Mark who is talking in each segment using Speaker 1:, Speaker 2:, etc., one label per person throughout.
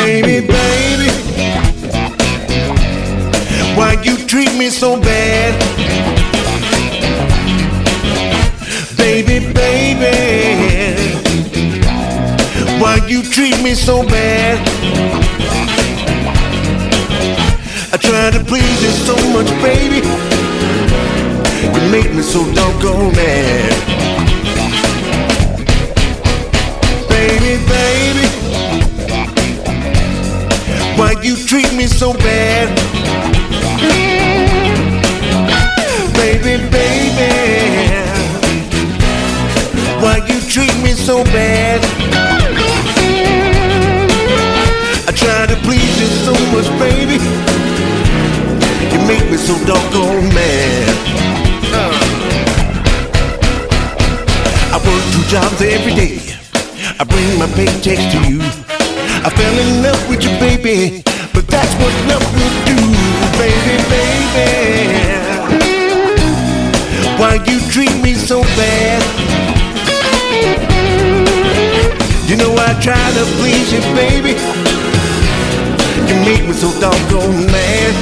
Speaker 1: Baby, baby, why you treat me so bad? Baby, baby, why you treat me so bad? I try to please you so much, baby. You make me so doggone mad. Baby, baby, why you treat me so bad? Baby, baby, why you treat me so bad? I try to please you so much, baby. You make me so doggone mad. I work 2 jobs every day. I bring my paychecks to you. I fell in love with you, baby, but that's what love will do. Baby, baby, why you treat me so bad? You know I try to please you, baby. You make me so doggone mad.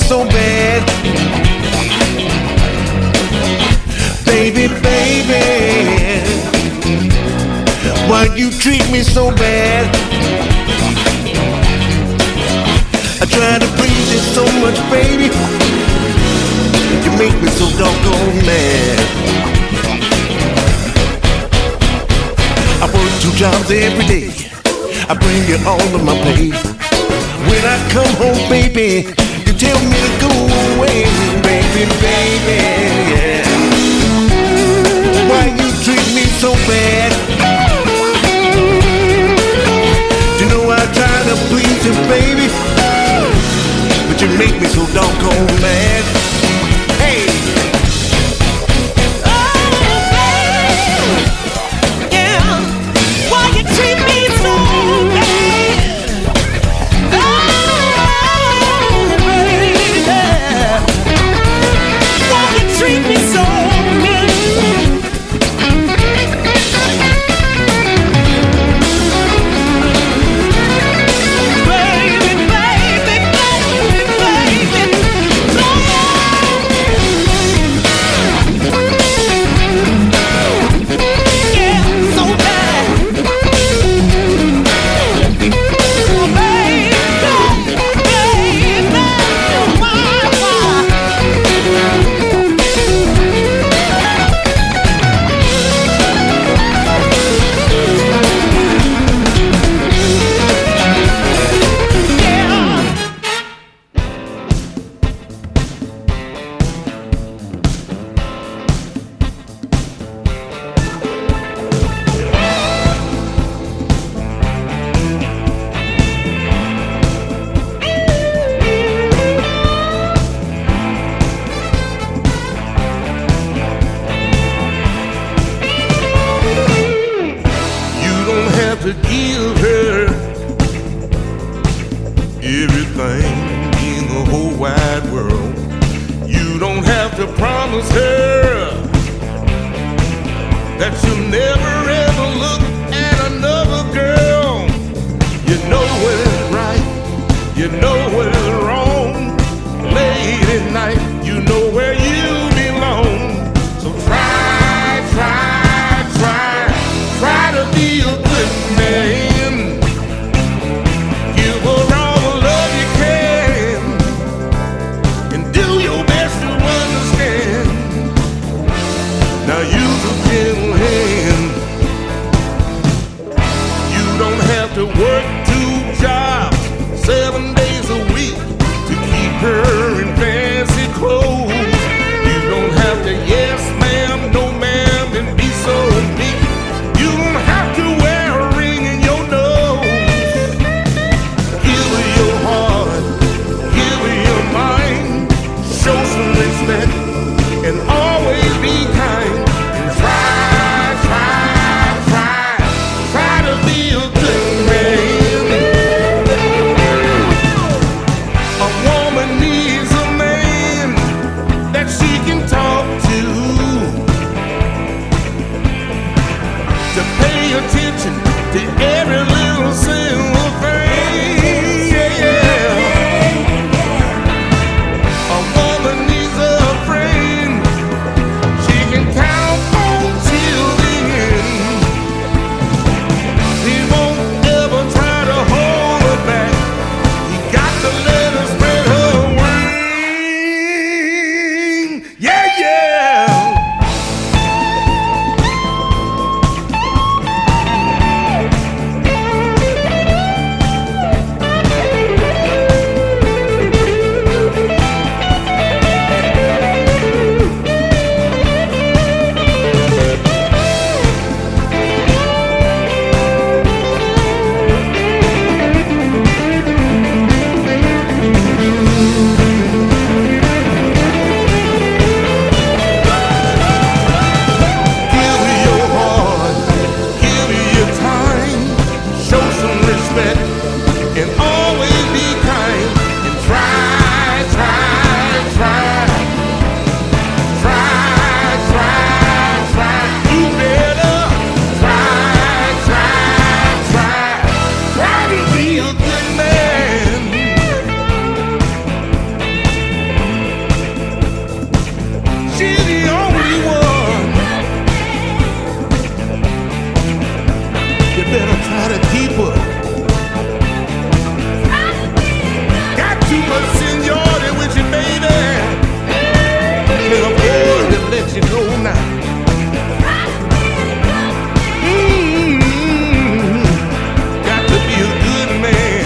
Speaker 1: So bad, baby, baby, why you treat me so bad? I try to please you so much, baby. You make me so doggone mad. I work 2 jobs every day. I bring you all of my pay. When I come home, baby, tell me to go away, baby, baby, yeah. Why you treat me so bad? You know I try to please you, baby, but you make me so doggone mad. Hey!
Speaker 2: Baby, baby, baby, baby.
Speaker 1: to give her everything in the whole wide world. You don't have to promise her that you'll never ever look at another girl. You know what is right, you know what is wrong. Late at night, you know where you belong. So try to be a good man. Give her all the love you can, and do your best to understand. Now use a gentle hand. You don't have to work 2 jobs 7 days a week to keep her in fancy clothes. You don't have to yes ma'am, no ma'am, and be so meek. You don't have to wear a ring in your nose. Give her your heart, give her your mind. Show some respect and always be kind. And try to be a good man. A woman needs a man that she can talk to pay attention to every little single thing. Yeah. A woman needs a friend she can count on till the end. He won't ever try to hold her back. He got to let her spread her wing. Yeah, yeah. Give her your heart, give her your time. Show some respect and always be kind. And try. You better try to be a good man. She's the only one. You better try to keep her. Got too much seniority with you, baby. Can afford to let you know now. Got to be a good man.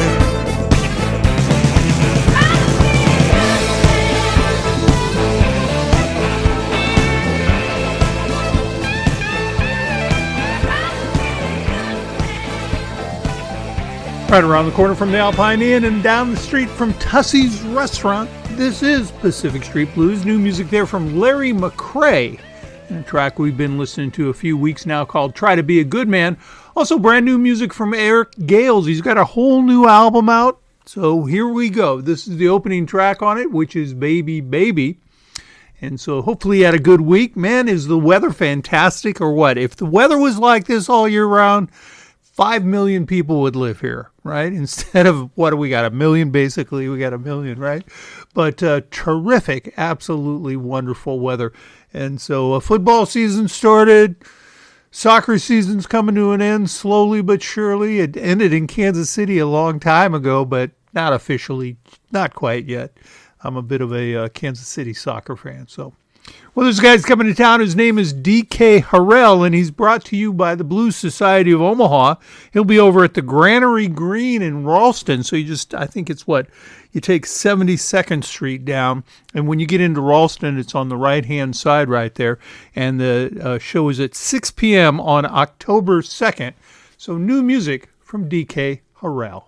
Speaker 2: Right around the corner from the Alpine Inn and down the street from Tussie's Restaurant, this is Pacific Street Blues. New music there from Larry McCray, and a track we've been listening to a few weeks now called Try to Be a Good Man. Also brand new music from Eric Gales. He's got a whole new album out, so here we go. This is the opening track on it, which is Baby Baby. And so hopefully you had a good week. Man, is the weather fantastic or what? If the weather was like this all year round, 5 million people would live here, right? Instead of, what do we got, 1 million basically? We got 1 million, right? But terrific, absolutely wonderful weather. And so football season started. Soccer season's coming to an end slowly but surely. It ended in Kansas City a long time ago, but not officially, not quite yet. I'm a bit of a Kansas City soccer fan, so. Well, this guy's coming to town. His name is D.K. Harrell, and he's brought to you by the Blues Society of Omaha. He'll be over at the Granary Green in Ralston. So I think it's you take 72nd Street down, and when you get into Ralston, it's on the right-hand side right there. And the show is at 6 p.m. on October 2nd. So new music from D.K. Harrell.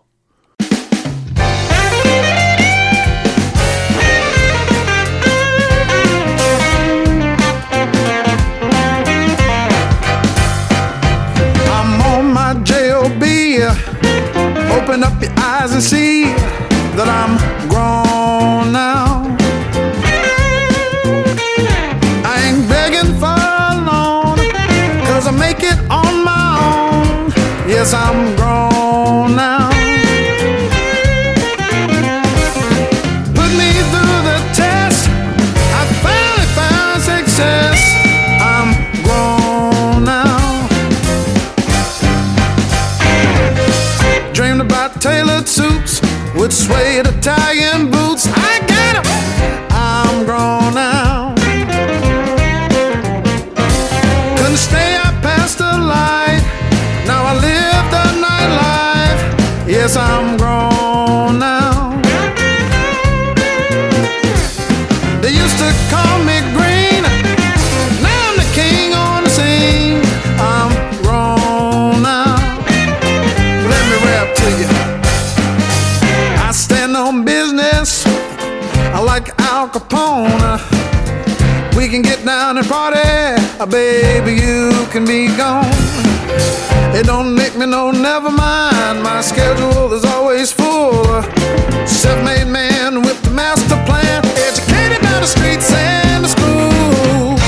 Speaker 1: J.O.B.
Speaker 3: open up your eyes and see that I'm grown now. I ain't begging for a loan, 'cause I make it on my own. Yes, I'm grown now. Put me through the test, I finally found success. I'm grown now. Dreamed about tailored suits with suede Italian boots. I got 'em. I'm grown now. Couldn't stay out past the light. Now I live the nightlife. Yes, I'm grown now. They used to call me green. Now I'm the king on the scene. I'm grown now. Let me rap to you. I stand on business. I like Al Capone. We can get down and party. Baby, you can be gone. It don't make me no never mind. My schedule is always full. Self-made man with the master plan. Educated by the streets and the school.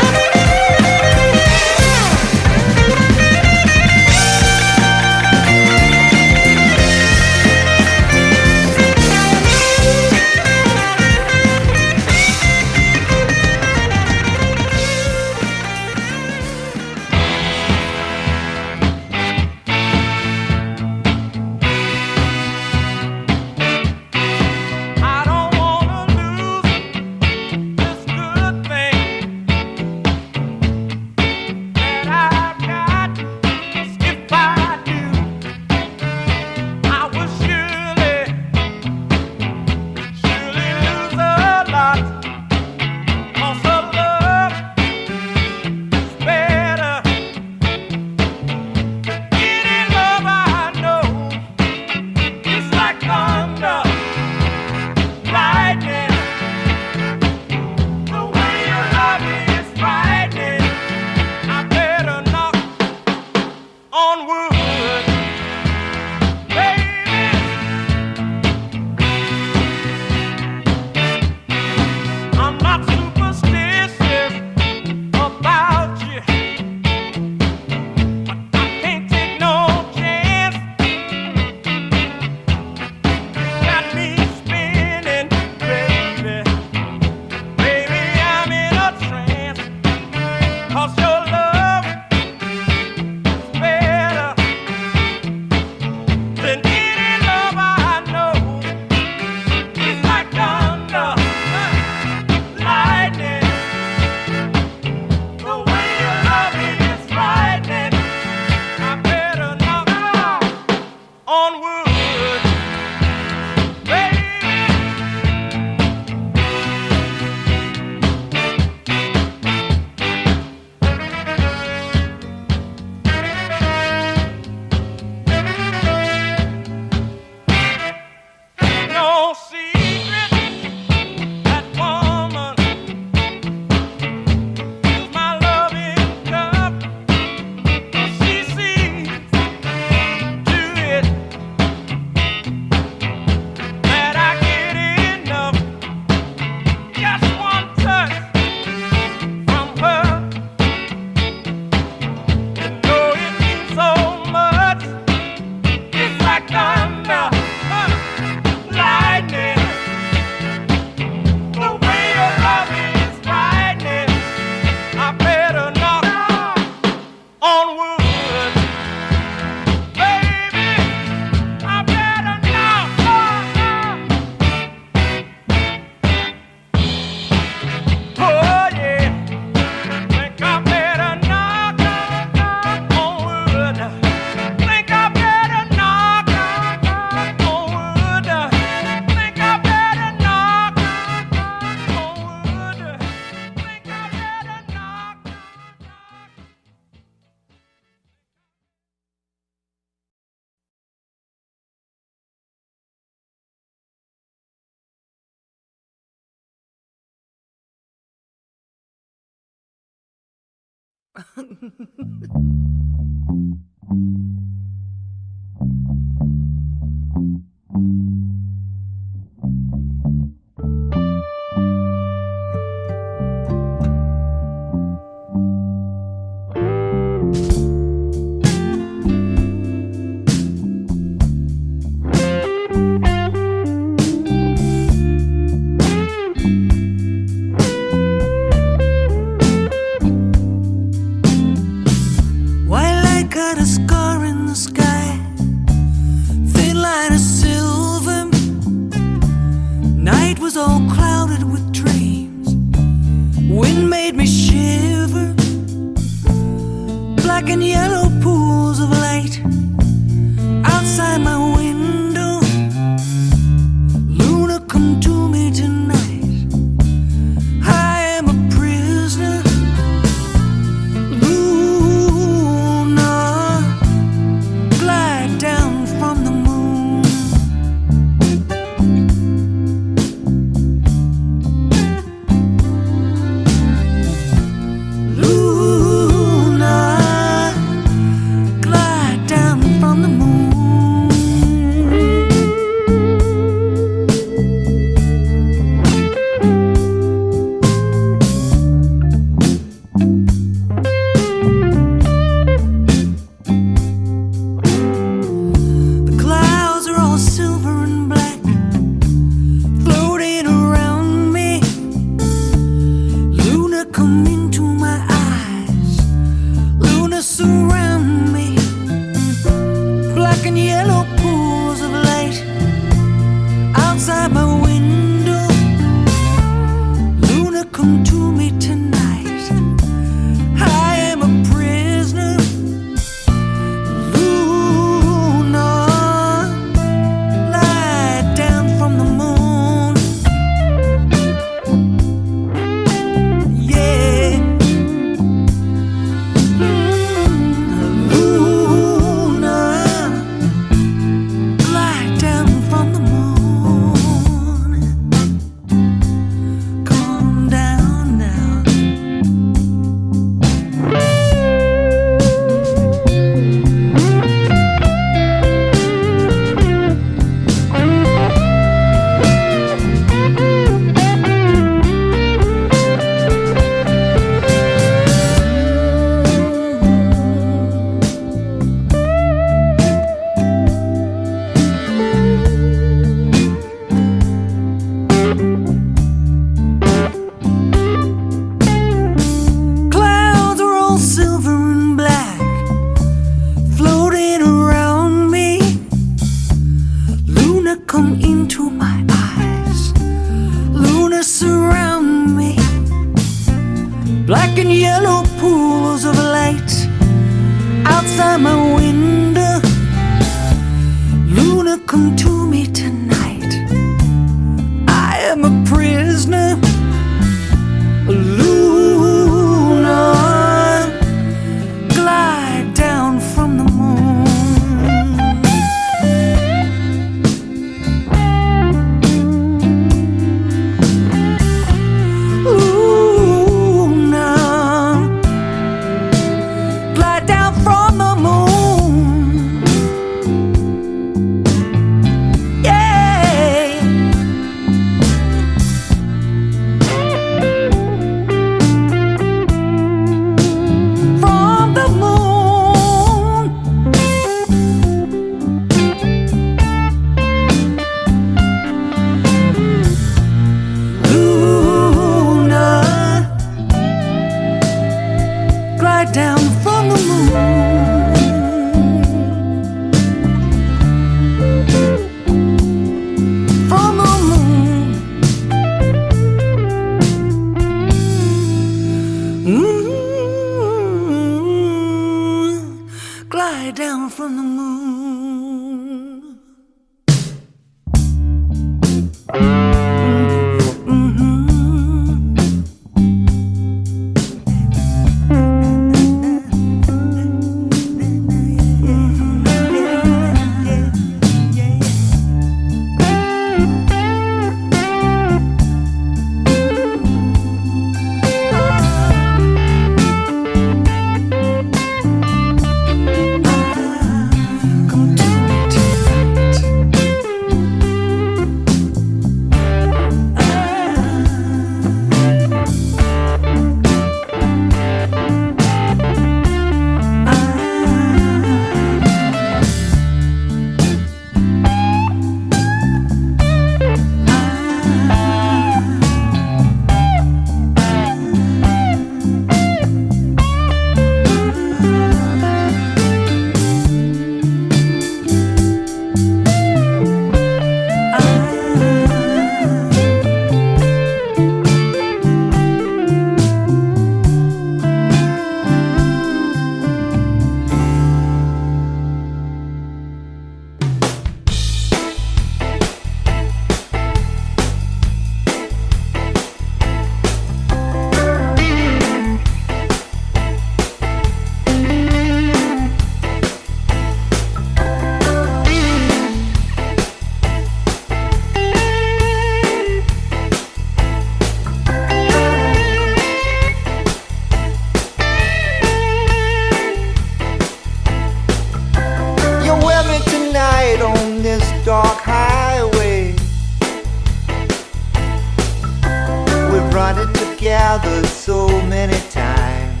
Speaker 4: run it together so many times.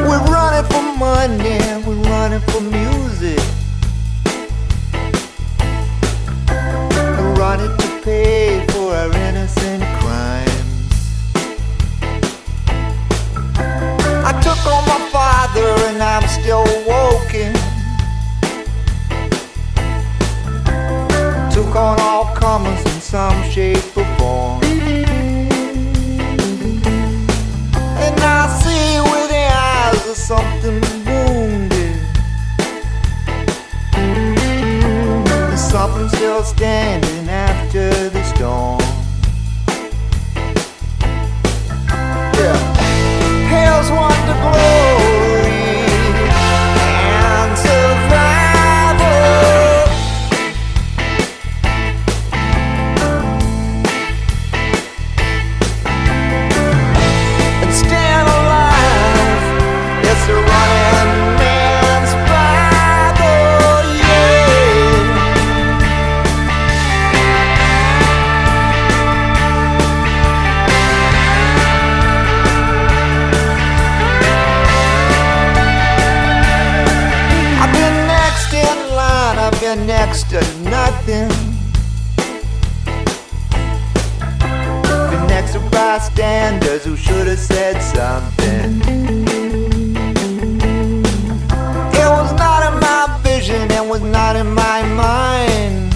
Speaker 4: We're running for money, we're running for music. We're running to pay for our innocent crimes. I took on my father and I'm still walking. Took on all comers in some shape or form. And I see with the eyes of something wounded. There's something still standing after the storm. Yeah. Hell's won the glory and survival. And staying alive, it's a running man's Bible, yeah. I've been next in line, I've been next to nothing. Been next to bystanders who should have said something. It was not in my vision, it was not in my mind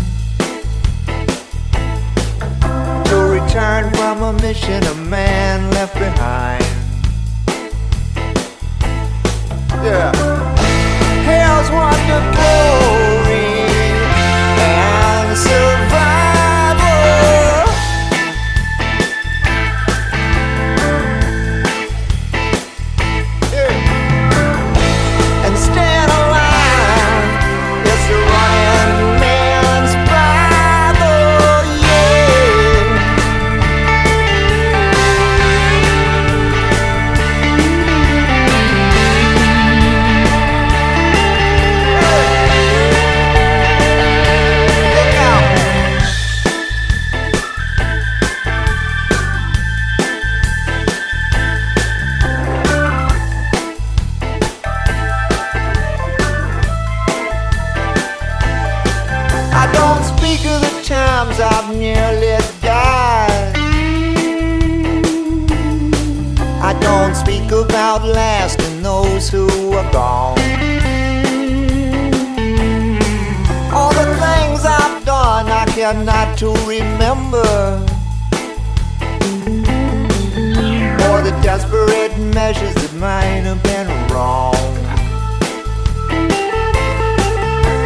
Speaker 4: to return from a mission a man left behind. Yeah. Hell's won the glory and survival. Yeah. And staying alive, it's a running man's Bible, yeah. Look out. I don't speak of the times I've nearly died. I don't speak of outlasting those who are gone. All the things I've done I care not to remember, or the desperate measures that might have been wrong.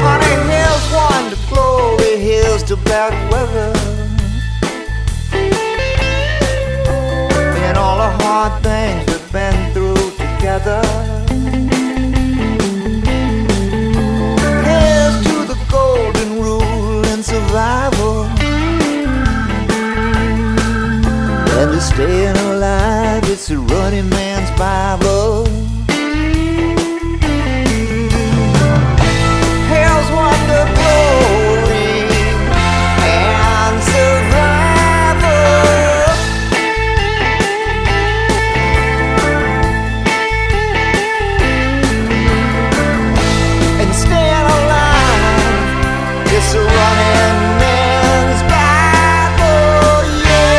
Speaker 4: Honey, here's one to glory, here's to bad weather, and all the hard things we've been through together. Here's to the golden rule and survival, and to staying alive, it's a running man's Bible. Hell's won the glory and survival. And staying alive, it's a running man's Bible, yeah.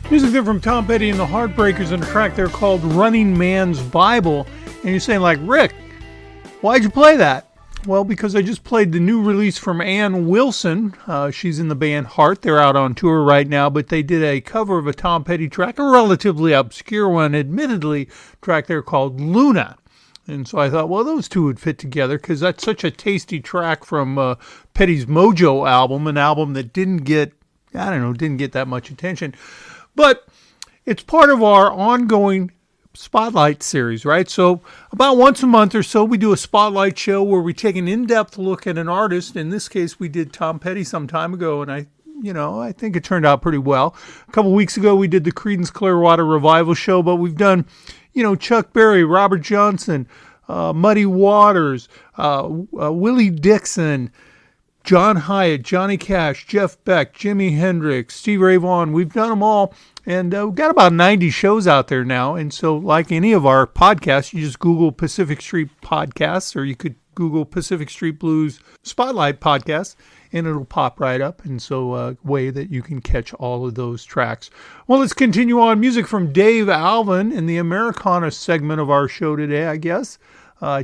Speaker 2: Music there from Tom Petty and the Heartbreakers and a track there called Running Man's Bible. And you're saying, like, Rick, why'd you play that? Well, because I just played the new release from Ann Wilson. She's in the band Heart. They're out on tour right now, but they did a cover of a Tom Petty track, a relatively obscure one, admittedly, track there called Luna. And so I thought, well, those two would fit together because that's such a tasty track from Petty's Mojo album, an album that didn't get that much attention. But it's part of our ongoing Spotlight series, right? So about once a month or so, we do a Spotlight show where we take an in-depth look at an artist. In this case, we did Tom Petty some time ago, and I think it turned out pretty well. A couple weeks ago, we did the Creedence Clearwater Revival show, but we've done, Chuck Berry, Robert Johnson, Muddy Waters, Willie Dixon, John Hyatt, Johnny Cash, Jeff Beck, Jimi Hendrix, Stevie Ray Vaughan. We've done them all. And we've got about 90 shows out there now. And so like any of our podcasts, you just Google Pacific Street Podcasts, or you could Google Pacific Street Blues Spotlight Podcast, and it'll pop right up. And so a way that you can catch all of those tracks. Well, let's continue on. Music from Dave Alvin in the Americana segment of our show today, I guess.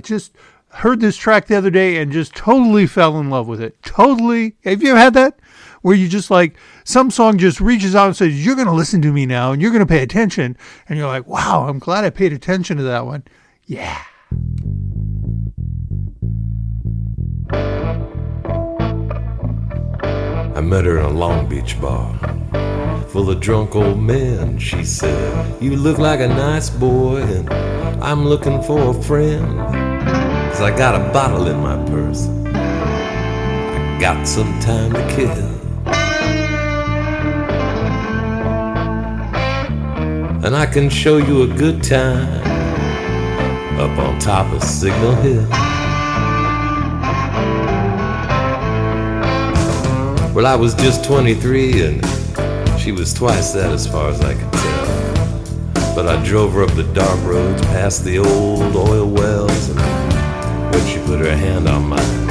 Speaker 2: Just heard this track the other day and just totally fell in love with it. Totally. Have you ever had that? Where you just like, some song just reaches out and says, you're going to listen to me now and you're going to pay attention. And you're like, wow, I'm glad I paid attention to that one. Yeah.
Speaker 5: I met her in a Long Beach bar, full of drunk old men. She said, you look like a nice boy and I'm looking for a friend. 'Cause I got a bottle in my purse, I got some time to kill. And I can show you a good time up on top of Signal Hill. Well, I was just 23 and she was twice that as far as I could tell. But I drove her up the dark roads past the old oil wells, and when she put her hand on mine,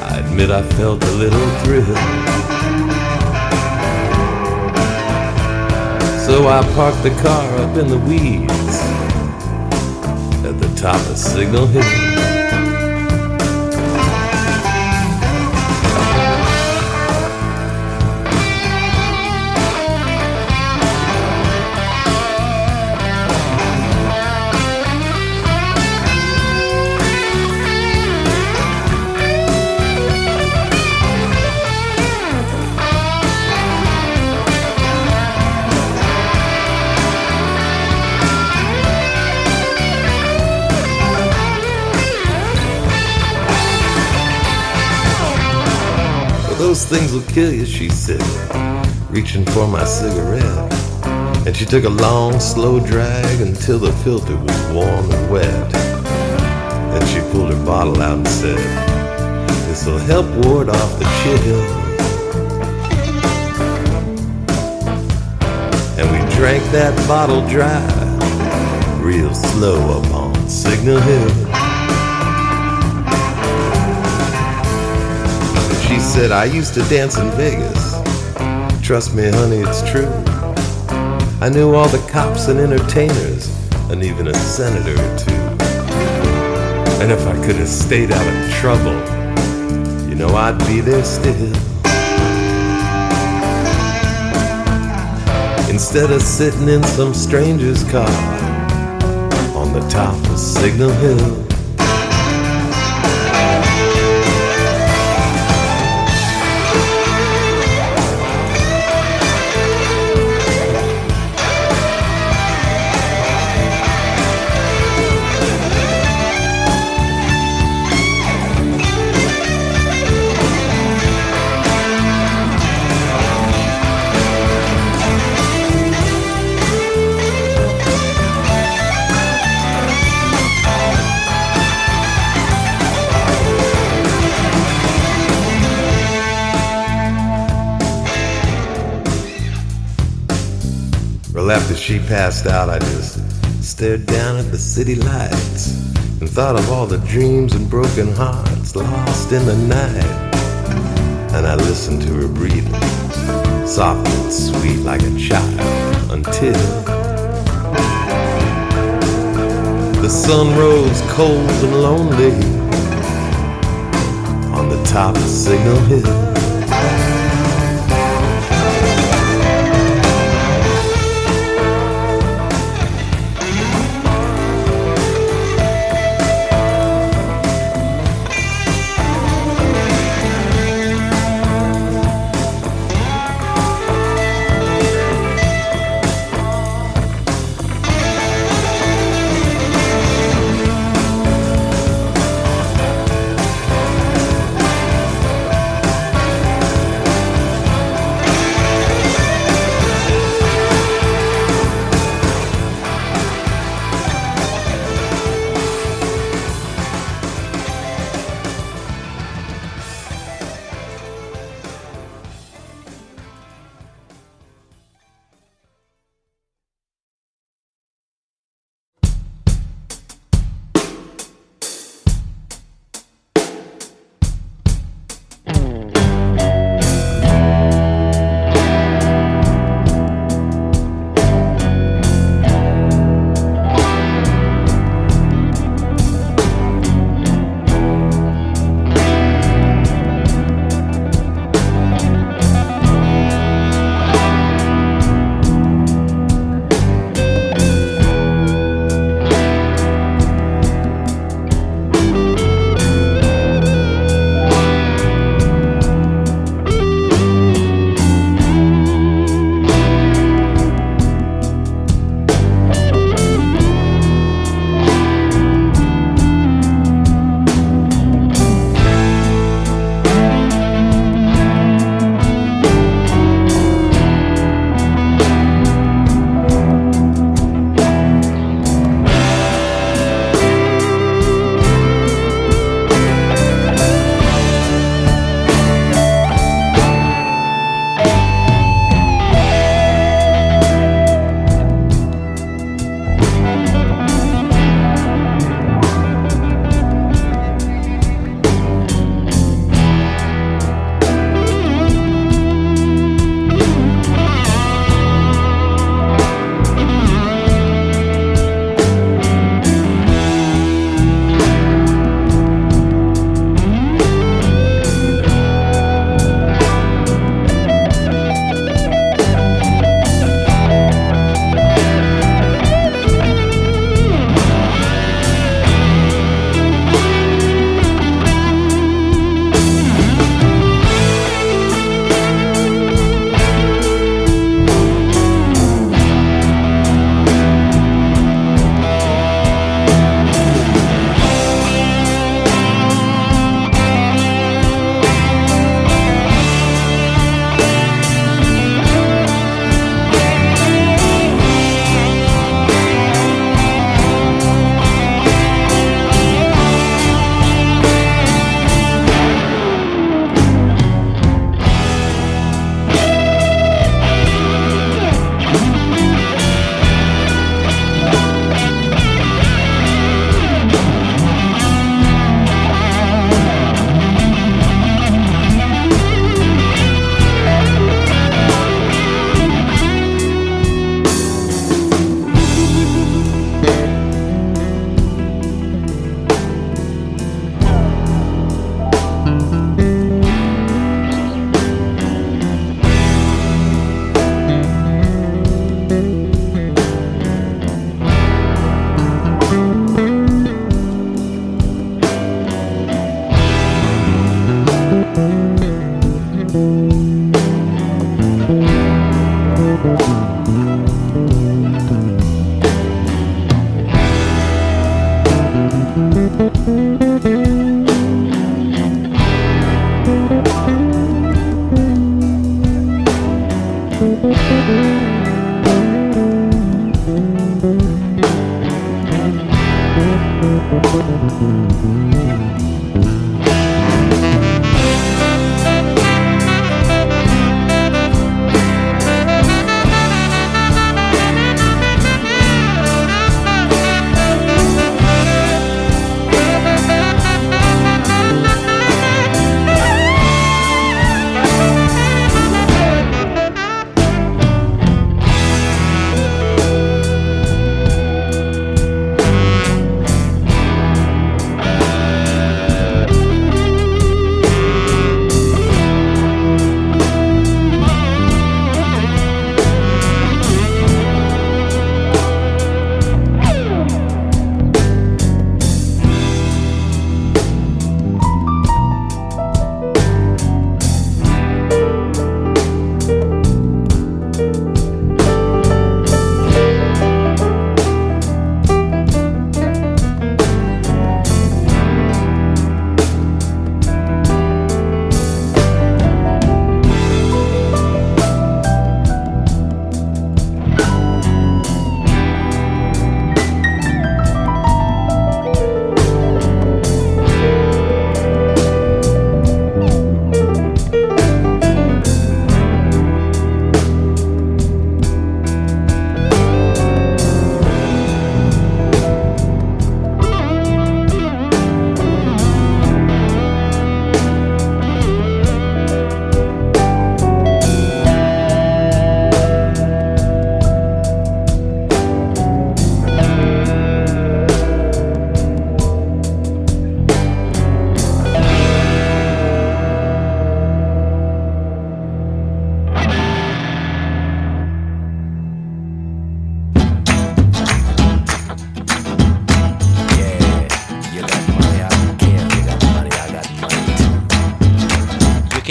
Speaker 5: I admit I felt a little thrill. So I parked the car up in the weeds at the top of Signal Hill. Those things will kill you, she said, reaching for my cigarette. And she took a long, slow drag until the filter was warm and wet. Then she pulled her bottle out and said, this'll help ward off the chill. And we drank that bottle dry, real slow up on Signal Hill. She said, I used to dance in Vegas. Trust me, honey, it's true. I knew all the cops and entertainers, and even a senator or two. And if I could have stayed out of trouble, you know I'd be there still. Instead of sitting in some stranger's car on the top of Signal Hill. After she passed out, I just stared down at the city lights and thought of all the dreams and broken hearts lost in the night. And I listened to her breathing, soft and sweet like a child, until the sun rose cold and lonely on the top of Signal Hill.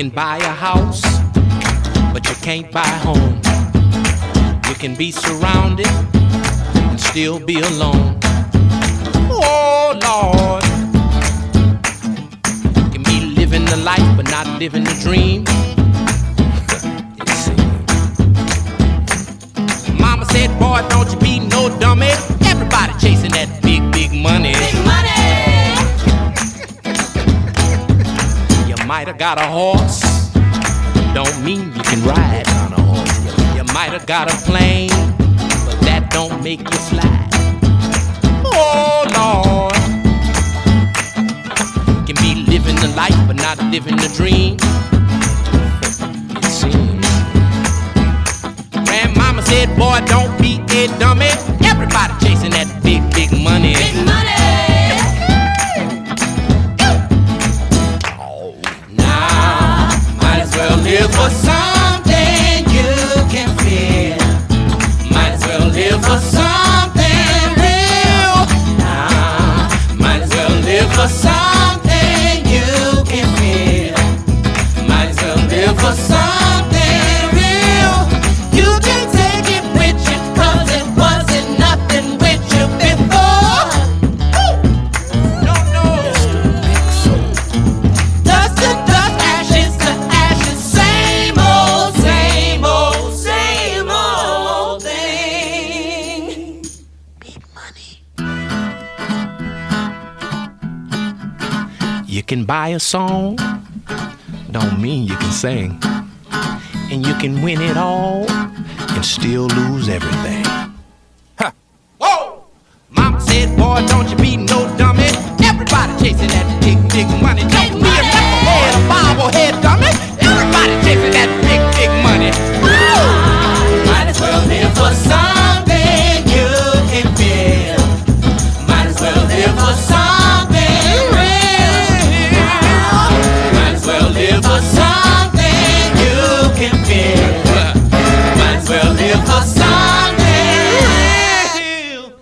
Speaker 6: can buy a house, but you can't buy a home. You can be surrounded and still be alone. Oh, Lord. You can be living the life, but not living the dream. It seems. Mama said, boy, don't you be no dummy. Everybody chasing that big, big money. Big money! You might have got a horse, don't mean you can ride on a horse. You might have got a plane, but that don't make you fly. Oh, Lord. You can be living the life, but not living the dream. It seems. Grandmama said, boy, don't be a dummy. Everybody chasing that big, big money. Big money. Oh, now might as well live for something you can feel. Might as well live for something real. Now might as well live for something you can feel. Might as well live for something real. You can take it with you, 'cause it wasn't nothing with you before. No, no. Dust to dust, ashes to ashes, same old, same old, same old thing. Need money. You can buy a song, don't mean you can sing. And you can win it all and still lose everything. Huh. Whoa! Mama said, boy, don't you be no dummy. Everybody chasing that big, big money. Don't be a knucklehead, a bobblehead dummy. Everybody chasing that big, big money. Woo! Might as well live for something you can feel. Might as well live for something real. Might as well live for something you can feel. Might as well live for something real.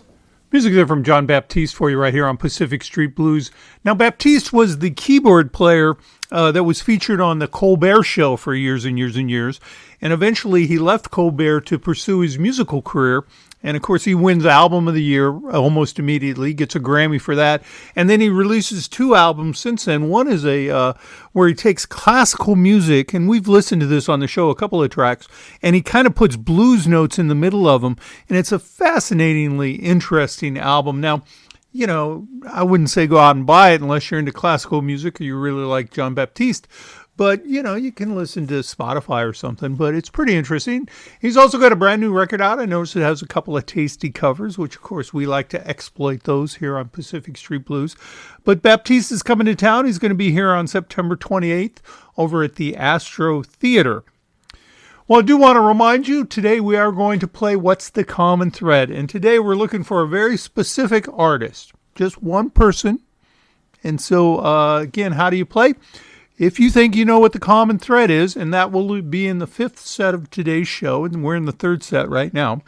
Speaker 2: Music there from Jon Baptiste for you right here on Pacific Street Blues. Now, Baptiste was the keyboard player that was featured on the Colbert Show for years and years and years. And eventually he left Colbert to pursue his musical career. And of course, he wins Album of the Year almost immediately, gets a Grammy for that. And then he releases 2 albums since then. One is where he takes classical music, and we've listened to this on the show, a couple of tracks, and he kind of puts blues notes in the middle of them. And it's a fascinatingly interesting album. Now, you know, I wouldn't say go out and buy it unless you're into classical music or you really like Jon Baptiste. But, you know, you can listen to Spotify or something, but it's pretty interesting. He's also got a brand new record out. I noticed it has a couple of tasty covers, which, of course, we like to exploit those here on Pacific Street Blues. But Baptiste is coming to town. He's going to be here on September 28th over at the Astro Theater. Well, I do want to remind you, today we are going to play What's the Common Thread? And today we're looking for a very specific artist, just one person. And so, again, how do you play? If you think you know what the common thread is, and that will be in the 5th set of today's show, and we're in the 3rd set right now,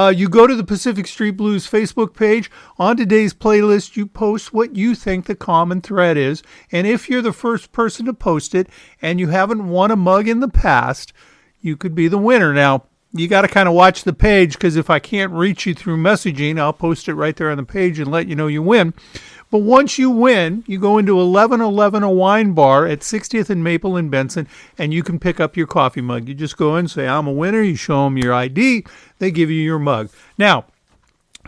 Speaker 2: you go to the Pacific Street Blues Facebook page. On today's playlist, you post what you think the common thread is. And if you're the first person to post it, and you haven't won a mug in the past, you could be the winner. Now, you got to kind of watch the page, because if I can't reach you through messaging, I'll post it right there on the page and let you know you win. But once you win, you go into 1111 a wine bar at 60th and Maple in Benson, and you can pick up your coffee mug. You just go in and say, I'm a winner. You show them your ID. They give you your mug. Now,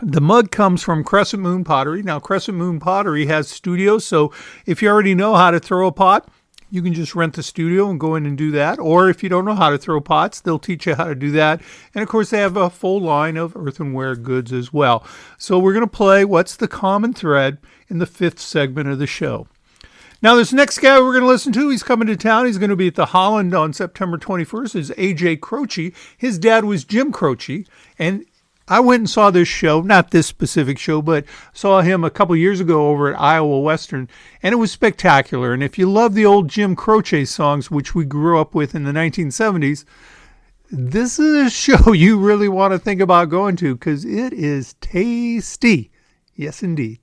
Speaker 2: the mug comes from Crescent Moon Pottery. Now, Crescent Moon Pottery has studios, so if you already know how to throw a pot, you can just rent the studio and go in and do that. Or if you don't know how to throw pots, they'll teach you how to do that. And of course, they have a full line of earthenware goods as well. So we're going to play What's the Common Thread in the 5th segment of the show. Now, this next guy we're going to listen to, he's coming to town. He's going to be at the Holland on September 21st. Is A.J. Croce. His dad was Jim Croce. And I went and saw this show, not this specific show, but saw him a couple years ago over at Iowa Western, and it was spectacular. And if you love the old Jim Croce songs, which we grew up with in the 1970s, this is a show you really want to think about going to, because it is tasty. Yes, indeed.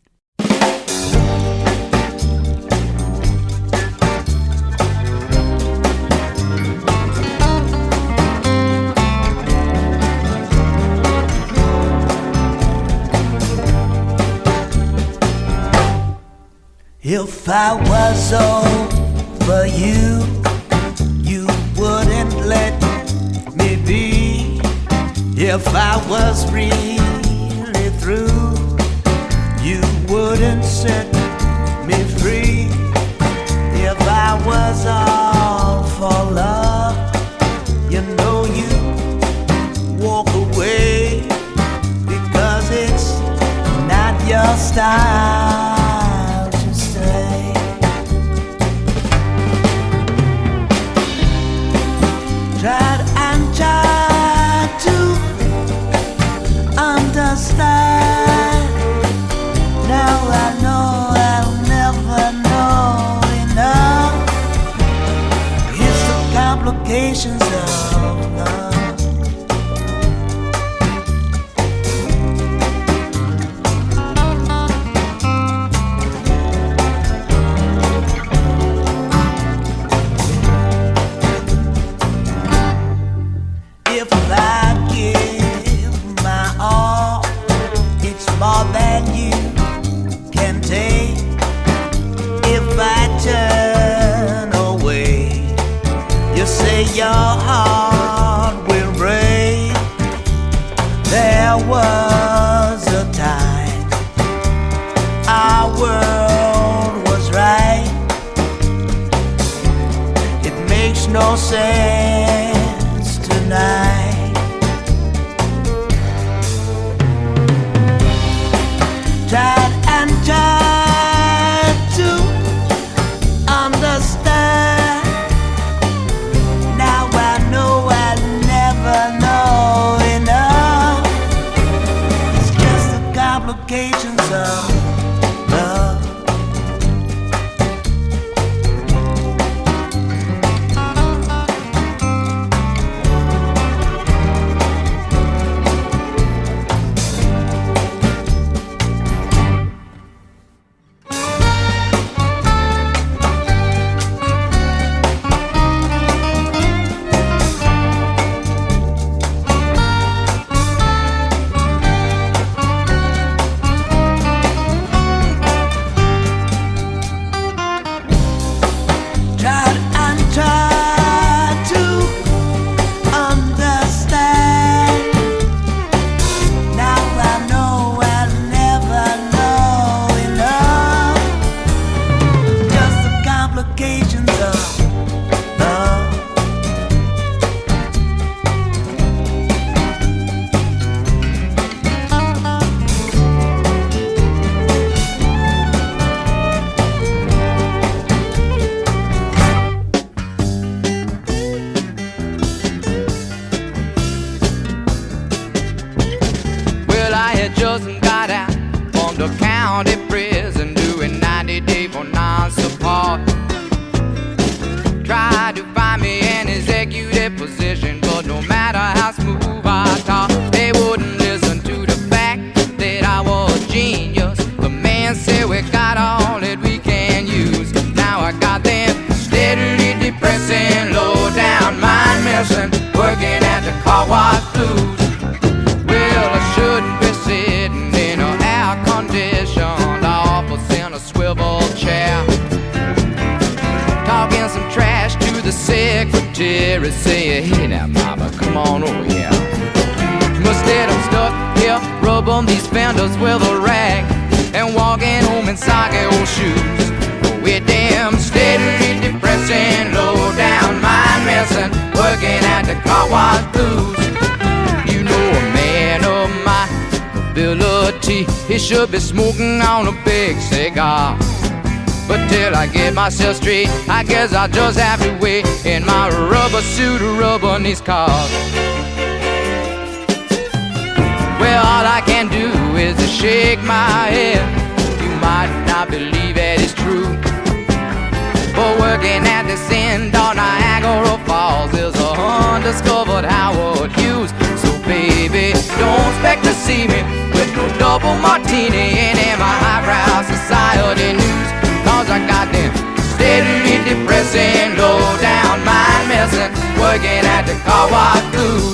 Speaker 7: If I was over you, you wouldn't let me be. If I was really through, you wouldn't set me free. If I was all for love, you know you walk away, because it's not your style to stay. Tried and tried to understand. Now I know I'll never know enough. It's the complications of love. If I give my all, it's more than you can take. If I turn away, you say your heart will break. There was a time our world was right. It makes no sense tonight. Tried and tried to understand. Now I know I'll never know enough. It's just the complications of love. Tried and tried to understand. Now I know I'll never know enough. Just the complications of love.
Speaker 8: Well, I had just got out from the county prison doing 90 days for non-support. Tried to find me an executive position, but no matter how smooth I talk, they wouldn't listen to the fact that I was a genius. The man said we got all that we can use. Now I got them steadily depressing, low down mind messing, working at the car wash blues. Well, I shouldn't be sitting in an air-conditioned office in a swivel chair, talking some trash to the secretary, saying, hey now mama, come on over here. Instead I'm stuck here, rubbing these fenders with a rag, and walking home in soggy old shoes. With them steadily depressing, low down mind messing, working at the car wash blues. You know a man of my ability, he should be smoking on a big cigar. But till I get myself straight, I guess I'll just have to wait in my rubber suit, rubbing these cars. Well, all I can do is to shake my head. You might not believe it is true, but working at this end on Niagara Falls is a undiscovered Howard Hughes. So baby, don't expect to see me with no double martini and in my highbrow society news. Cause I got them steadily depressing, low down mind messing, working at the car wash blues.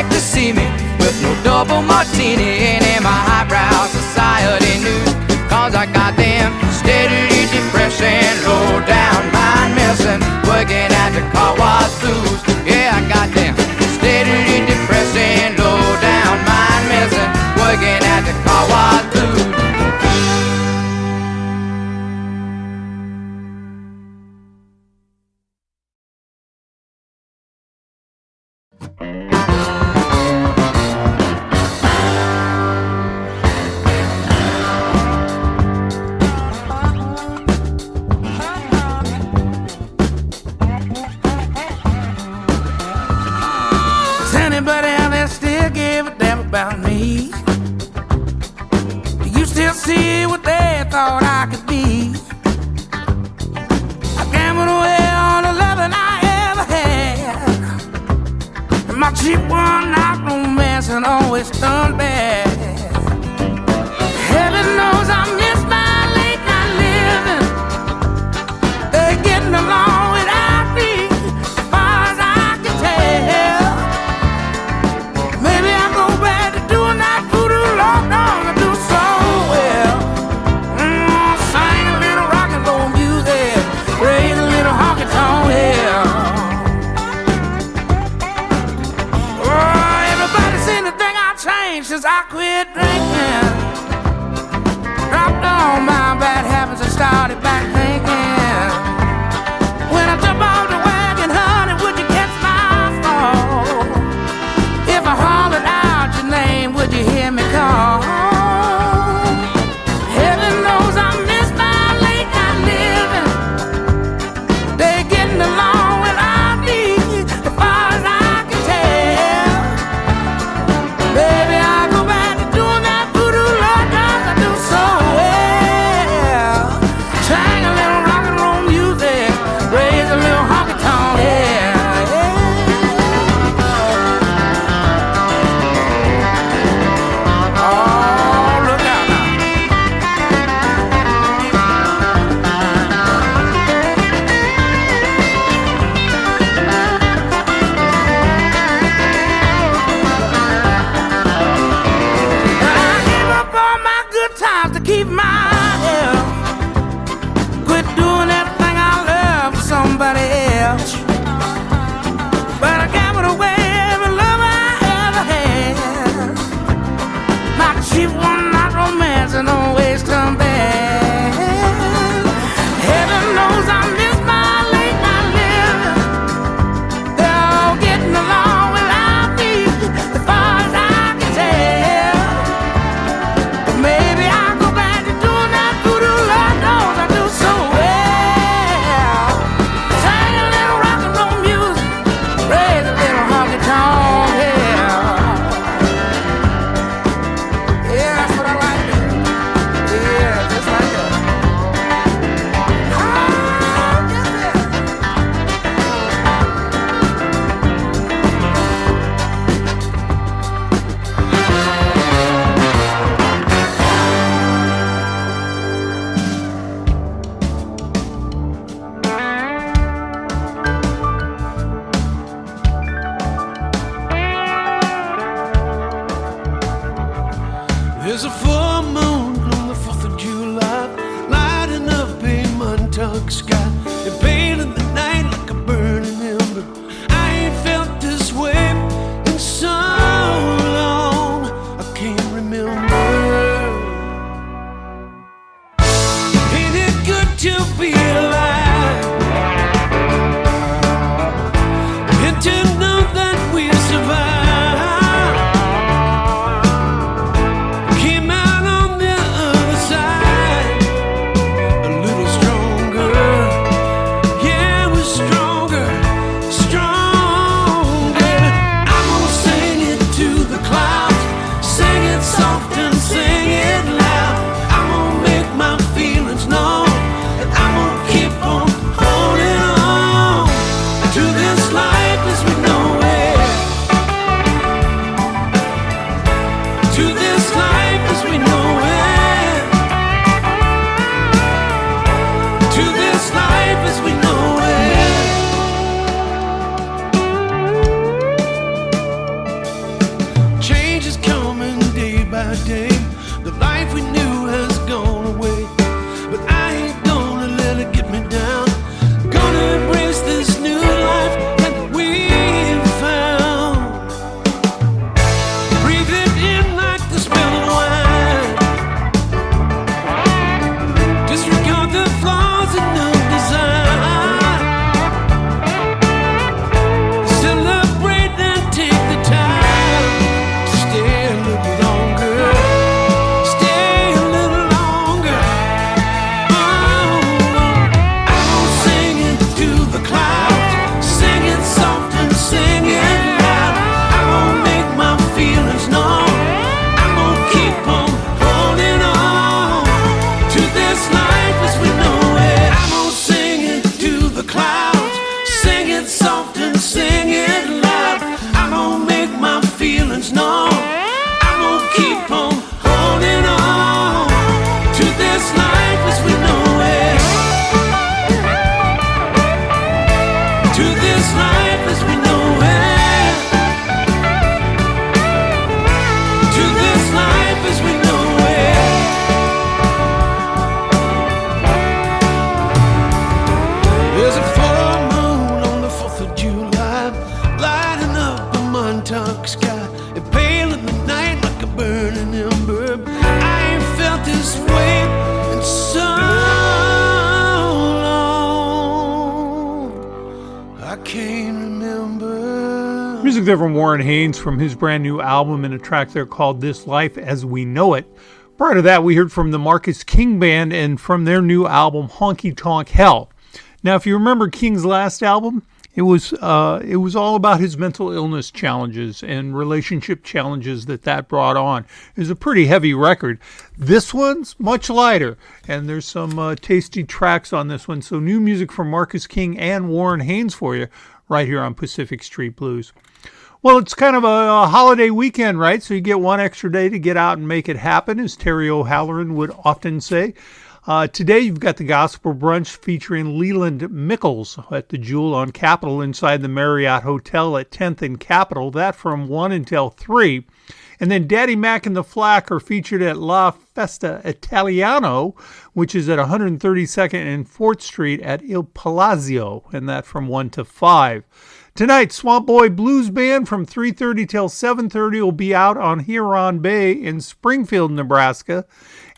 Speaker 8: like to see me with no double martini and in my highbrow society news. Cause I got them steadily depressing, low down mind messing, working at the car wash blues. Yeah, I got them steadily depressing, low down mind messing, working at the car wash blues.
Speaker 3: About me, do you still see what they thought I could be? I gambled away all the loving I ever had, and my cheap one-night romance and always turned bad. Heaven knows I miss my late night living. They're getting along without me, as far as I can tell. Maybe I'll go back to doing that voodoo long dog I do so well. Sing a little rock and roll music, raise a little honky tonk hell. Oh, everybody seemed to think I changed since I quit drinking. Dropped all my bad habits and started back thinking. When I jump off the wagon, honey, would you catch my fall? If I hollered out your name, would you hear me call? Heaven knows I miss my late night living. They're getting along without me, as far as I can tell. Baby, I'll go back to doing that voodoo love dance I do so well. Sing a little rock and roll music, raise a little honky tonk hell. Keep my health, quit doing everything I love for somebody else. But I gambled away every love I ever had. My cheap one-night romance and always turn bad. Heaven knows I miss my late night living. They're all getting along without me, as far as I can tell. But maybe I
Speaker 1: There's a full moon on the 4th of July, lighting up a Montauk sky. It painted the night like a burning ember. I ain't felt this way in so long, I can't remember. Ain't it good to be alive, and to know that we survive? Came out day. The life we knew has gone away, but I ain't gonna let it get me down. Gonna embrace this new life that we've found. Breathe it in like the smell of wine. Disregard the flaws in the design. Celebrate and take the time to stay a little longer. Stay a little longer. Oh, I will sing it to the clouds. Sing it soft and sing it loud. I won't make my feelings known. I'm gonna keep on holding on to this life as we know it. I'm gonna sing it to the clouds. Sing it soft and sing it loud. I'm gonna make my feelings known. I'm gonna keep on holding on to this life as we know it. To this life as we know it. To this life as we know it. There's a full moon on the 4th of July, lighting up the Montauk sky. It pale in the night like a burning ember. I ain't felt this way in so long. I can't remember.
Speaker 2: Music there from Warren Haynes from his brand new album, and a track there called This Life as We Know It. Prior to that, we heard from the Marcus King Band and from their new album, Honky Tonk Hell. Now, if you remember King's last album, it was all about his mental illness challenges and relationship challenges that brought on. It was a pretty heavy record. This one's much lighter, and there's some tasty tracks on this one. So new music from Marcus King and Warren Haynes for you right here on Pacific Street Blues. Well, it's kind of a holiday weekend, right? So you get one extra day to get out and make it happen, as Terry O'Halloran would often say. Today you've got the Gospel Brunch featuring Leland Mickles at the Jewel on Capitol inside the Marriott Hotel at 10th and Capitol. That from 1 until 3. And then Daddy Mac and the Flack are featured at La Festa Italiano, which is at 132nd and 4th Street at Il Palazzo, and that from 1 to 5. Tonight, Swamp Boy Blues Band from 3:30 till 7:30 will be out on Huron Bay in Springfield, Nebraska.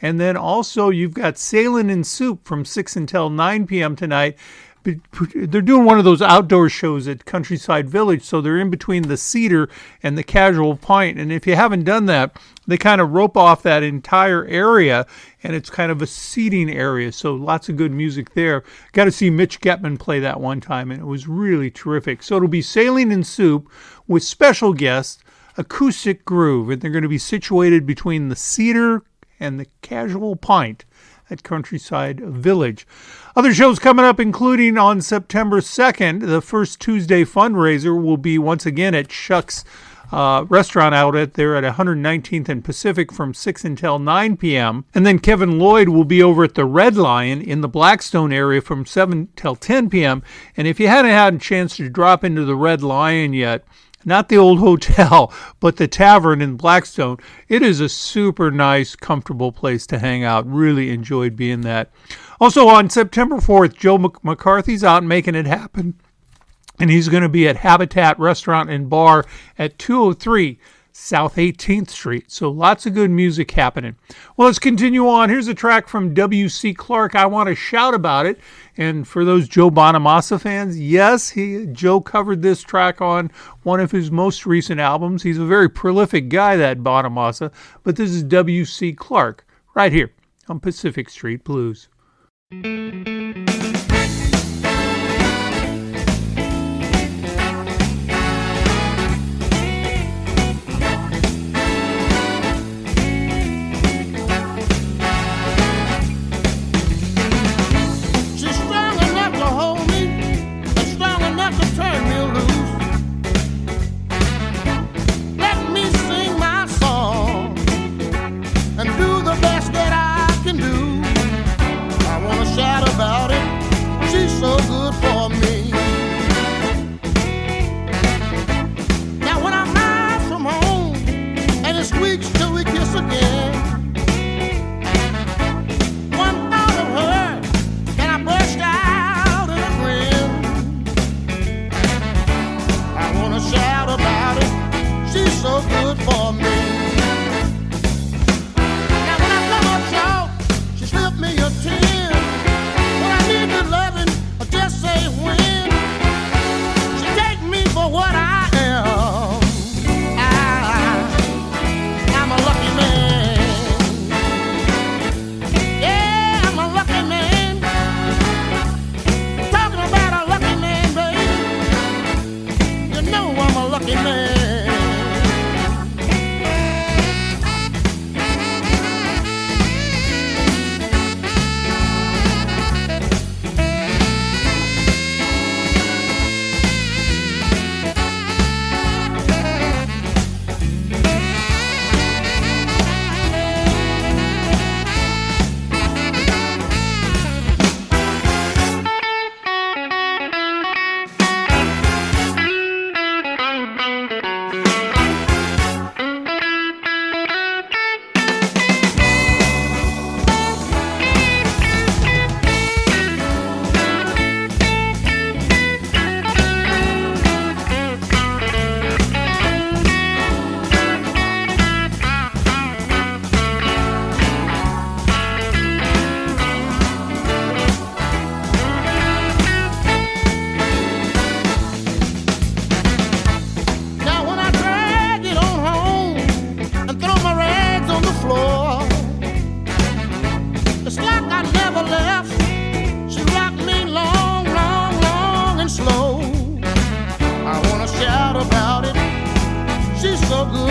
Speaker 2: And then also you've got Sailin' in Soup from 6 until 9 p.m. tonight. They're doing one of those outdoor shows at Countryside Village, so they're in between the Cedar and the Casual Pint. And if you haven't done that, they kind of rope off that entire area, and it's kind of a seating area, so lots of good music there. Got to see Mitch Getman play that one time, and it was really terrific. So it'll be Sailing in Soup with special guest Acoustic Groove, and they're going to be situated between the Cedar and the Casual Pint at Countryside Village. Other shows coming up, including on September 2nd, the first Tuesday fundraiser will be once again at Shuck's restaurant outlet there at 119th and Pacific from 6 until 9 p.m. And then Kevin Lloyd will be over at the Red Lion in the Blackstone area from 7 till 10 p.m. And if you hadn't had a chance to drop into the Red Lion yet, not the old hotel, but the tavern in Blackstone, it is a super nice, comfortable place to hang out. Really enjoyed being that. Also on September 4th, Joe McCarthy's out making it happen. And he's going to be at Habitat Restaurant and Bar at 203 South 18th Street. So lots of good music happening. Well, let's continue on. Here's a track from W.C. Clark. I want to shout about it. And for those Joe Bonamassa fans, yes, Joe covered this track on one of his most recent albums. He's a very prolific guy, that Bonamassa. But this is W.C. Clark right here on Pacific Street Blues.
Speaker 3: Shout about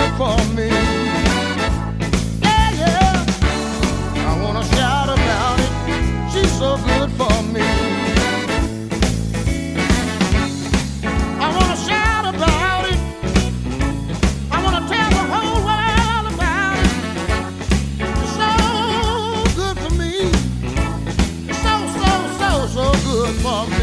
Speaker 3: good for me. Yeah, yeah. I wanna shout about it. She's so good for me. I wanna shout about it. I wanna tell the whole world about it. It's so good for me. So, so, so, so good for me.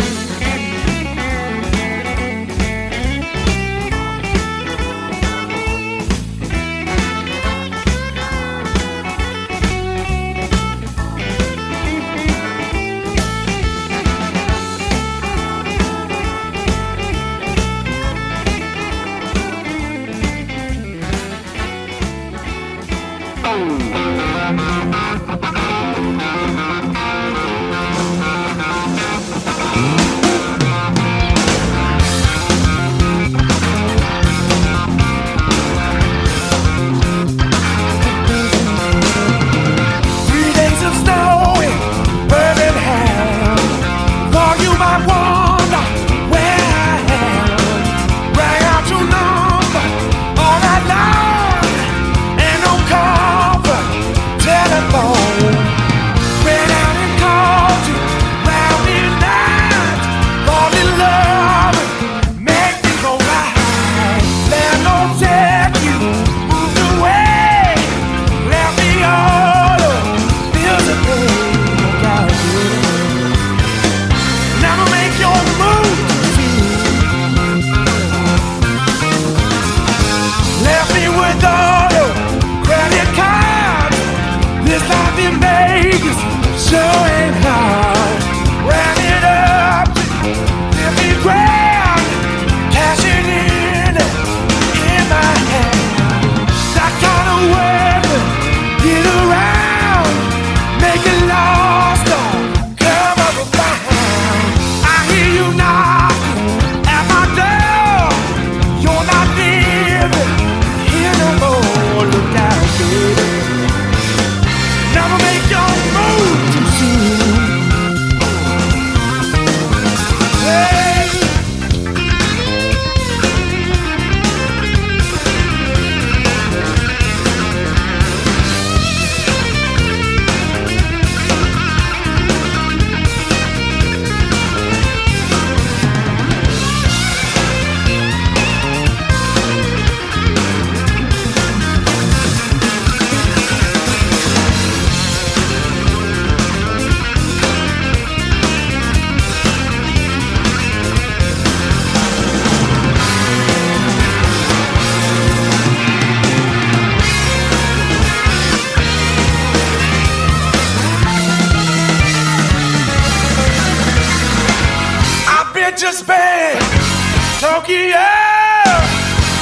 Speaker 1: Tokyo,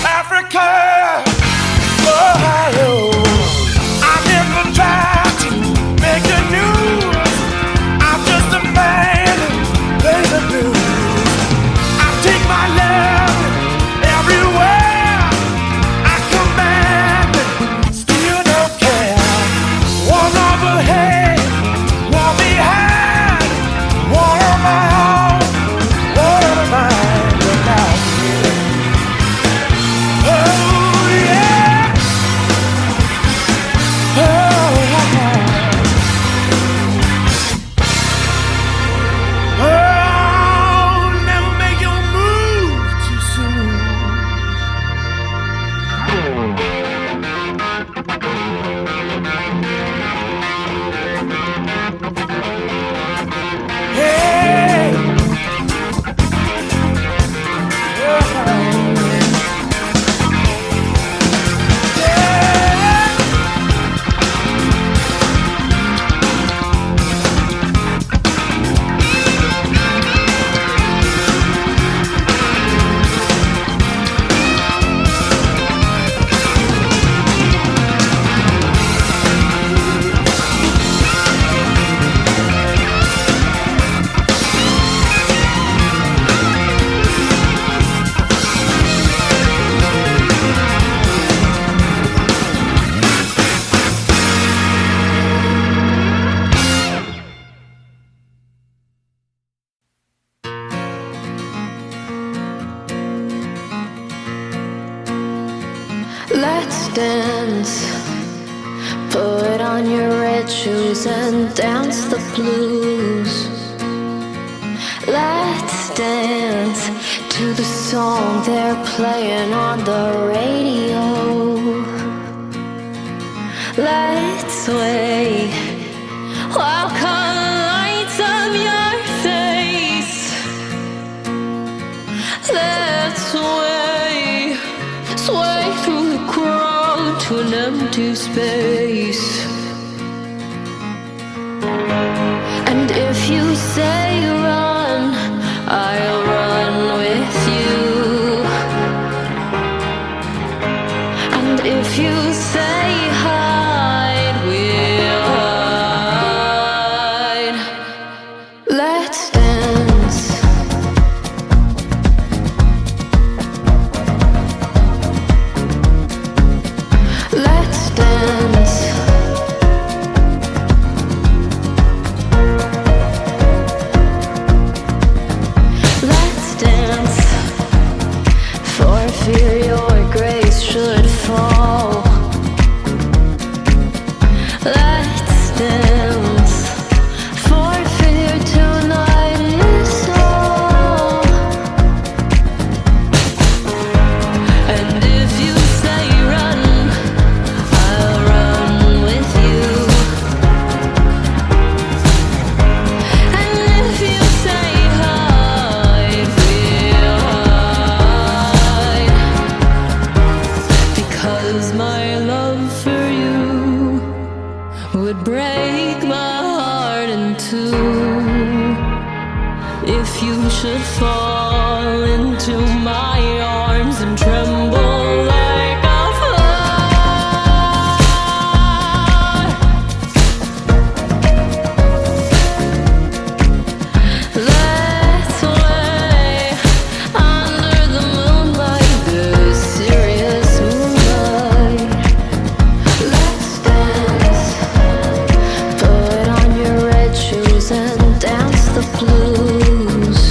Speaker 1: Africa, Ohio. I never tried to make the news. I'm just a man who plays the blues. I take my love everywhere. I command it, still don't care. One overhead, one behind, one on my own, one on mine. Look out.
Speaker 9: Let's dance. Put on your red shoes and dance the blues. Let's dance to the song they're playing on the radio. Let's sway while color lights up your face. Let's sway, sway through the crowd to an empty space. And if you say run, I'll run with you. And if you say hide, we'll hide. Let's dance. Let's dance. Let's dance. For fear your grace should fall. Let's dance. For fear tonight is all. And if you say run, I'll run with you. And if you say hide, we'll hide. Because my love for you would break my heart in two. If you should fall into my arms and tremble like a flower. Let's lay under the moonlight, the serious moonlight. Let's dance. Put on your red shoes and dance the blues.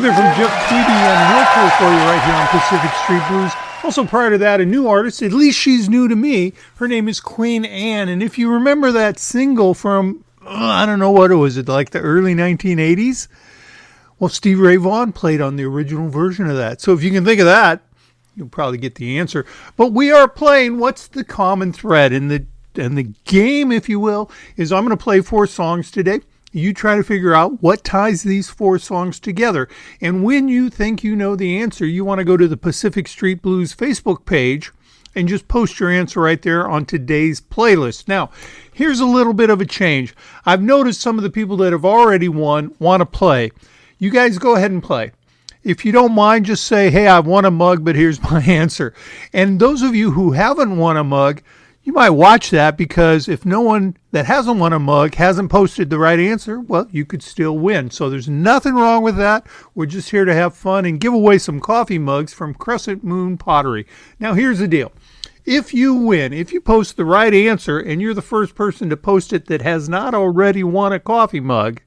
Speaker 2: music there from Jeff Tweedy and Wilco for you right here on Pacific Street Blues. Also prior to that, a new artist, at least she's new to me. Her name is Queen Anne. And if you remember that single from, I don't know what it was, like the early 1980s? Well, Stevie Ray Vaughan played on the original version of that. So if you can think of that, you'll probably get the answer. But we are playing What's the Common Thread? And the game, if you will, is I'm going to play 4 songs today. You try to figure out what ties these 4 songs together. And when you think you know the answer, you want to go to the Pacific Street Blues Facebook page and just post your answer right there on today's playlist. Now, here's a little bit of a change. I've noticed some of the people that have already won want to play. You guys go ahead and play. If you don't mind, just say, hey, I've won a mug, but here's my answer. And those of you who haven't won a mug, you might watch that, because if no one that hasn't won a mug hasn't posted the right answer, well, you could still win. So there's nothing wrong with that. We're just here to have fun and give away some coffee mugs from Crescent Moon Pottery. Now, here's the deal. If you win, if you post the right answer and you're the first person to post it that has not already won a coffee mug,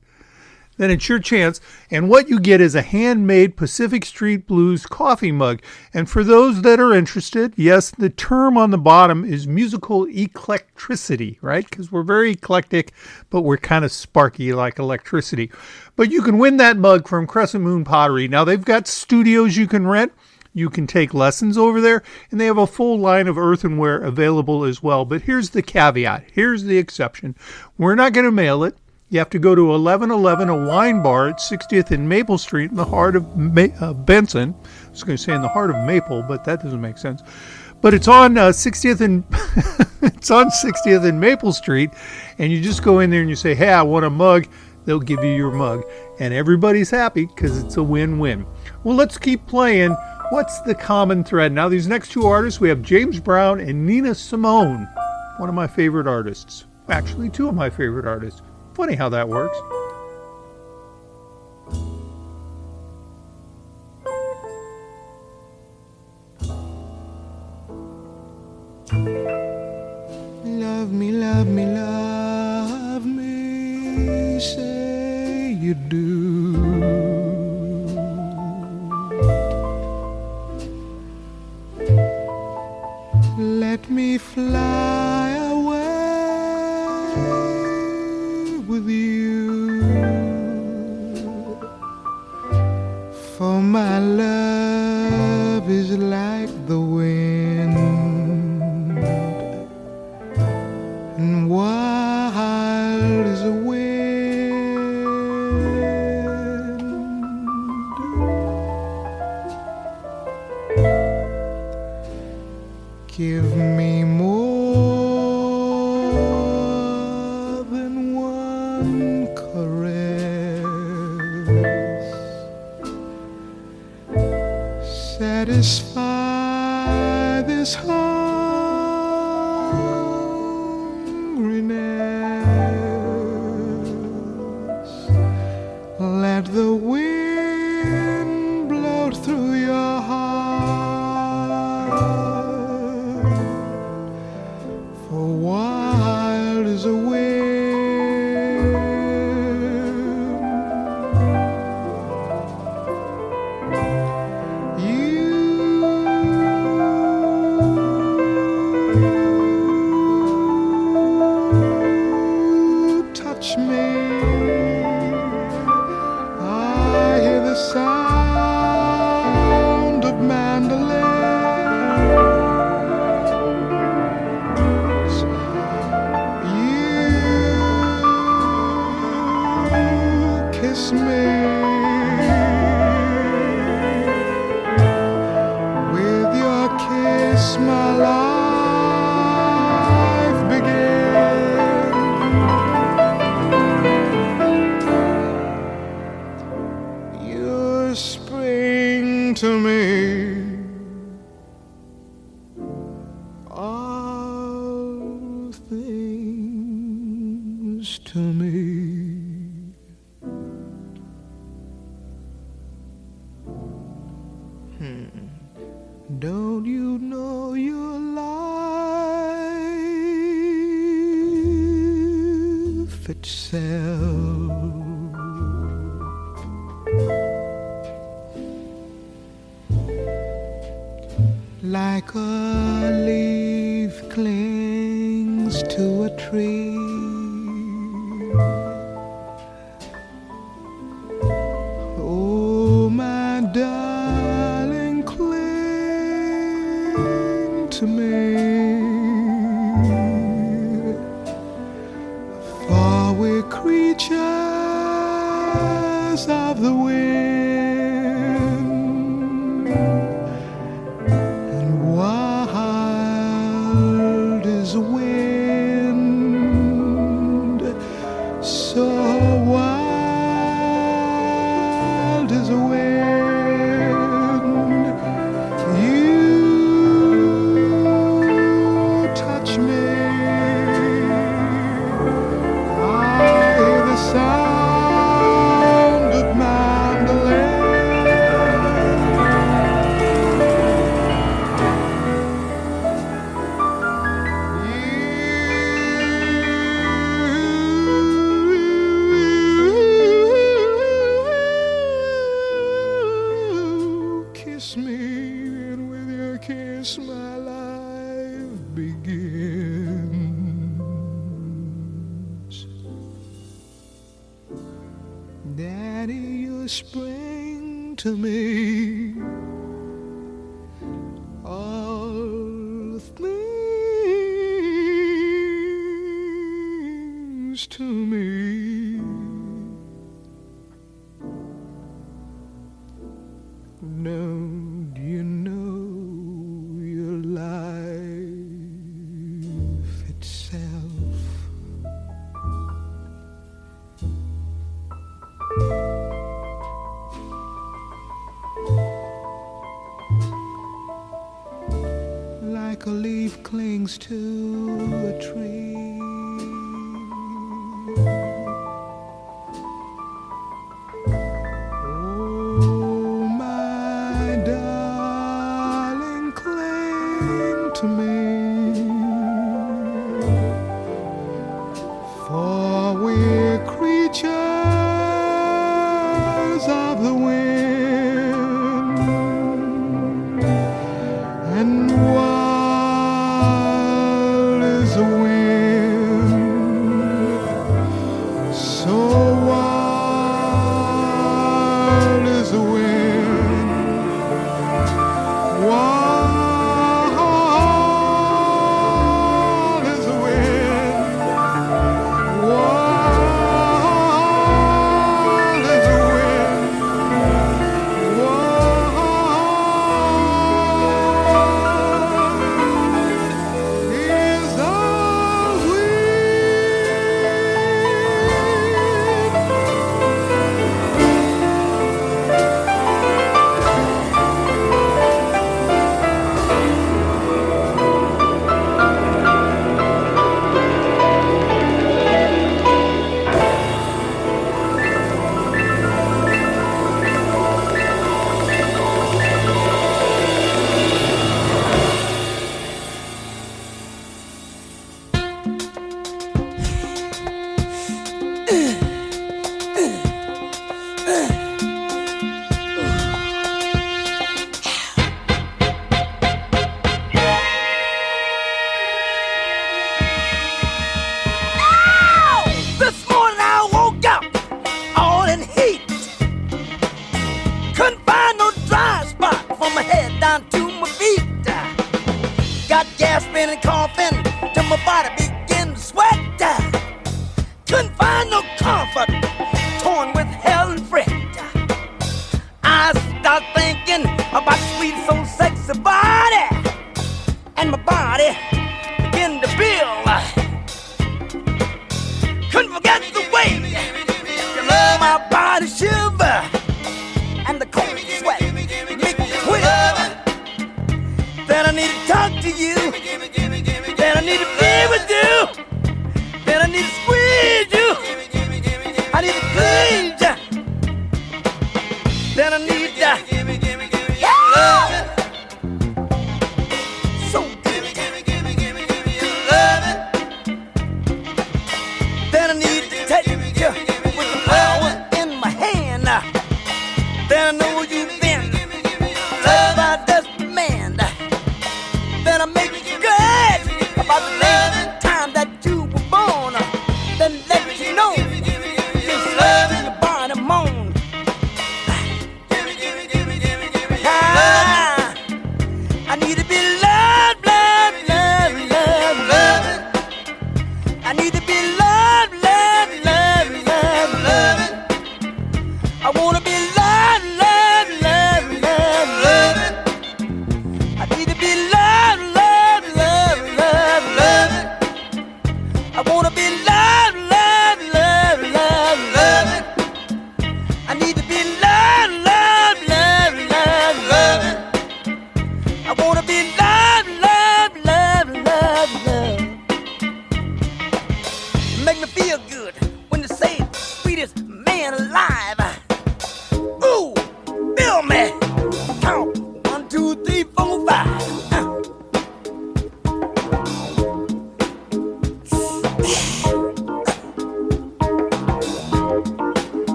Speaker 2: then it's your chance. And what you get is a handmade Pacific Street Blues coffee mug. And for those that are interested, yes, the term on the bottom is musical eclectricity, right? Because we're very eclectic, but we're kind of sparky like electricity. But you can win that mug from Crescent Moon Pottery. Now, they've got studios you can rent. You can take lessons over there, and they have a full line of earthenware available as well. But here's the caveat. Here's the exception. We're not going to mail it. You have to go to 1111, a wine bar at 60th and Maple Street in the heart of Benson. I was going to say in the heart of Maple, but that doesn't make sense. But it's on 60th and it's on 60th and Maple Street, and you just go in there and you say, "Hey, I want a mug." They'll give you your mug, and everybody's happy because it's a win-win. Well, let's keep playing. What's the common thread? Now, these next 2 artists, we have James Brown and Nina Simone, one of my favorite artists. Actually, 2 of my favorite artists. Funny how that works.
Speaker 3: Love me, love me, love me, say you do. Let me fly away with you, for my love is like the wind, and wild as a wind. Give me more than one caress, satisfy this hungriness. Let the wind blow through your heart, for wild is a wind. You touch me, I hear the sound of mandolins. You kiss me, with your kiss my life began. You're spring to me, all things to me. Don't you know your life itself like a leaf clings to a tree. Oh, my darling, cling to me, for we're creatures of the wind, and wild is the wind, so wild is the wind. You touch me, I hear the sound of mandolin. You kiss me, and with your kiss my life begins. Daddy, you spring to me all things to me. Don't you know your life itself? Like a leaf clings to a tree. Oh, my darling, cling to me, for we're creatures of the wind, and wild is the wind. You touch me, and with your kiss my life begins. Daddy, you spring to me all things to me. Oh, my darling, cling to me, for we're creatures of the wind, and wild is the wind. You touch me, and with your kiss my life begins. And wild is the wind.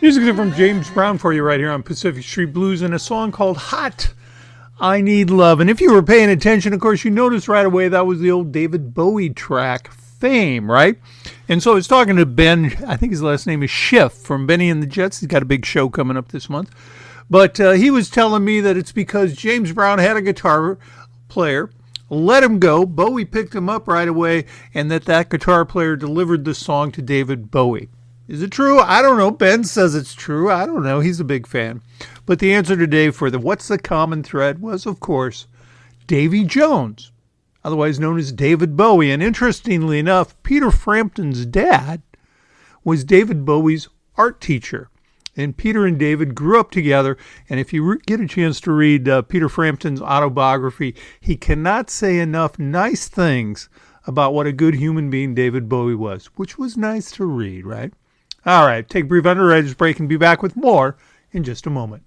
Speaker 2: Music from James Brown for you right here on Pacific Street Blues, and a song called Hot, I Need Love. And if you were paying attention, of course, you noticed right away that was the old David Bowie track, Fame, right? And so I was talking to Ben, I think his last name is Schiff, from Benny and the Jets. He's got a big show coming up this month. But he was telling me that it's because James Brown had a guitar player, let him go, Bowie picked him up right away, and that guitar player delivered the song to David Bowie. Is it true? I don't know. Ben says it's true. I don't know. He's a big fan. But the answer today for the What's the Common Thread was, of course, Davy Jones, otherwise known as David Bowie. And interestingly enough, Peter Frampton's dad was David Bowie's art teacher. And Peter and David grew up together. And if you get a chance to read Peter Frampton's autobiography, he cannot say enough nice things about what a good human being David Bowie was, which was nice to read, right? All right, take a brief underwriter's break and be back with more in just a moment.